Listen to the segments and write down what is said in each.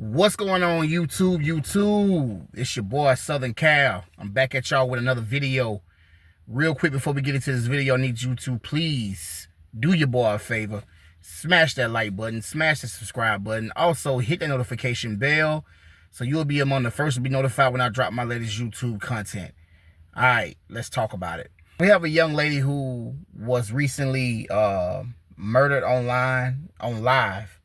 What's going on, YouTube? It's your boy Southern Cal. I'm back at y'all with another video. Real quick before we get into this video, I need you to please do your boy a favor. Smash that like button, smash the subscribe button. Also hit the notification bell so you'll be among the first to be notified when I drop my latest YouTube content. Alright, let's talk about it. We have a young lady who was recently murdered online, on live.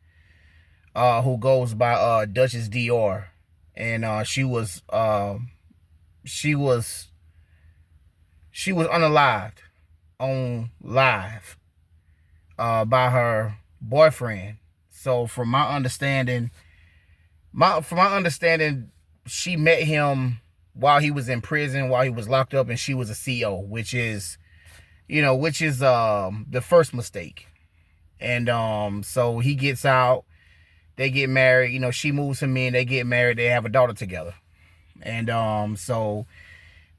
Who goes by Duchess Dior, and she was unalived on live by her boyfriend. So from my understanding, she met him while he was in prison, while he was locked up, and she was a CO, which is the first mistake. And so he gets out. They get married, she moves him in, they get married, they have a daughter together. And so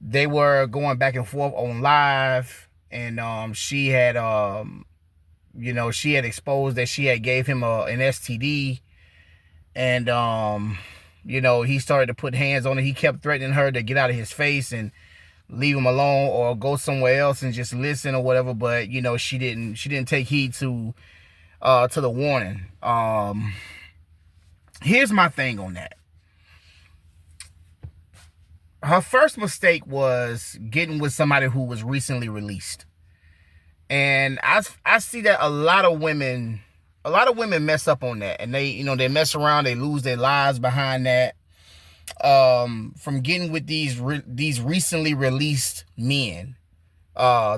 they were going back and forth on live, and she had exposed that she had gave him an STD, and he started to put hands on her. He kept threatening her to get out of his face and leave him alone or go somewhere else and just listen or whatever, but she didn't take heed to the warning. Here's my thing on that. Her first mistake was getting with somebody who was recently released. And I see that a lot of women mess up on that. And they mess around, they lose their lives behind that. From getting with these recently released men.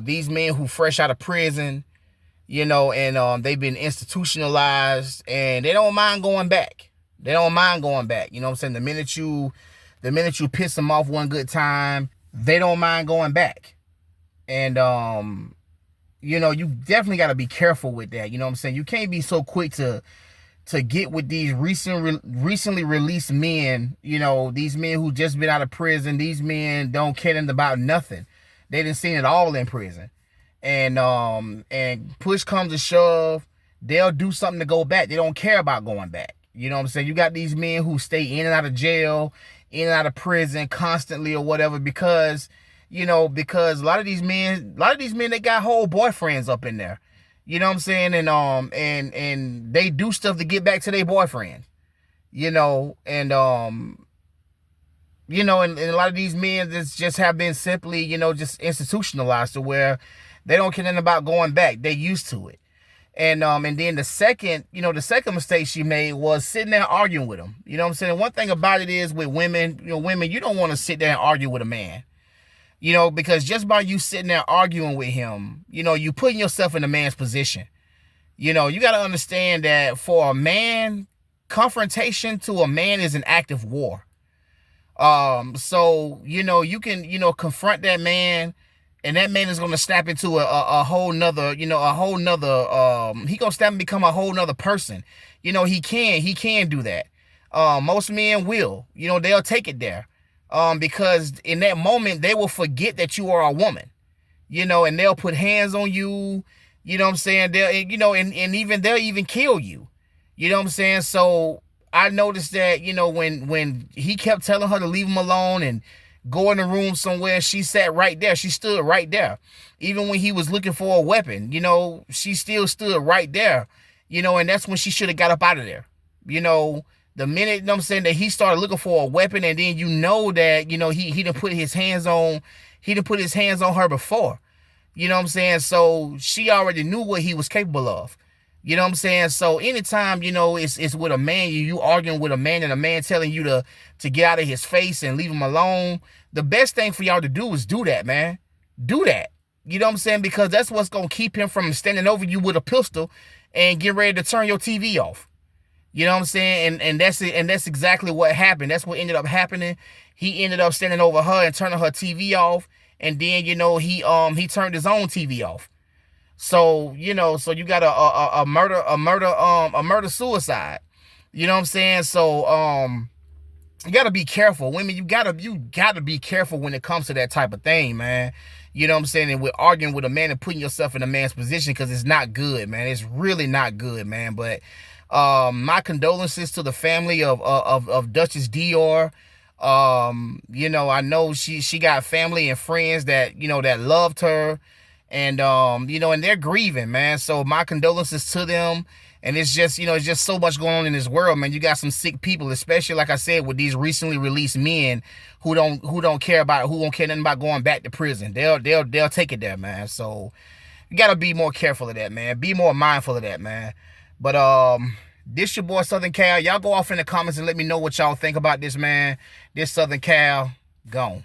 These men who fresh out of prison, and they've been institutionalized, and they don't mind going back. They don't mind going back. You know what I'm saying? The minute you piss them off one good time, they don't mind going back. And, you definitely got to be careful with that. You know what I'm saying? You can't be so quick to get with these recently released men, these men who just been out of prison. These men don't care about nothing. They done seen it all in prison. And push comes to shove, they'll do something to go back. They don't care about going back. You know what I'm saying? You got these men who stay in and out of jail, in and out of prison constantly or whatever because a lot of these men, they got whole boyfriends up in there. You know what I'm saying? And they do stuff to get back to their boyfriend. And a lot of these men just have been simply, just institutionalized to where they don't care nothing about going back. They used to it. And then the second mistake she made was sitting there arguing with him. You know what I'm saying? One thing about it is with women, you don't want to sit there and argue with a man. Because just by you sitting there arguing with him, you putting yourself in a man's position. You got to understand that for a man, confrontation to a man is an act of war. So, you can, confront that man, and that man is going to snap into a whole nother, he going to snap and become a whole nother person. He can do that. Most men will, they'll take it there. Because in that moment, they will forget that you are a woman, and they'll put hands on you, you know what I'm saying? They'll, and even they'll even kill you, you know what I'm saying? So I noticed that, when he kept telling her to leave him alone and go in the room somewhere, she sat right there. She stood right there. Even when he was looking for a weapon, she still stood right there, and that's when she should have got up out of there. The minute, that he started looking for a weapon, and then that, he done put his hands on her before. You know what I'm saying? So she already knew what he was capable of. You know what I'm saying? So anytime, it's with a man, you arguing with a man and a man telling you to get out of his face and leave him alone, the best thing for y'all to do is do that, man. Do that. You know what I'm saying? Because that's what's going to keep him from standing over you with a pistol and get ready to turn your TV off. You know what I'm saying? And that's it. And that's exactly what happened. That's what ended up happening. He ended up standing over her and turning her TV off. And then, he turned his own TV off. So, so you got a murder suicide. You know what I'm saying? So, you got to be careful. Women, you got to be careful when it comes to that type of thing, man. You know what I'm saying? And with arguing with a man and putting yourself in a man's position, because it's not good, man. It's really not good, man. But My condolences to the family of Duchess Dior. You know, I know she got family and friends that, you know, that loved her, and you know, and they're grieving, man. So my condolences to them. And it's just, you know, it's just so much going on in this world, man. You got some sick people, especially like I said, with these recently released men who don't care nothing about going back to prison. They'll take it there, man. So you gotta be more careful of that, man. Be more mindful of that, man. But this your boy Southern Cal. Y'all go off in the comments and let me know what y'all think about this, man. This Southern Cal, gone.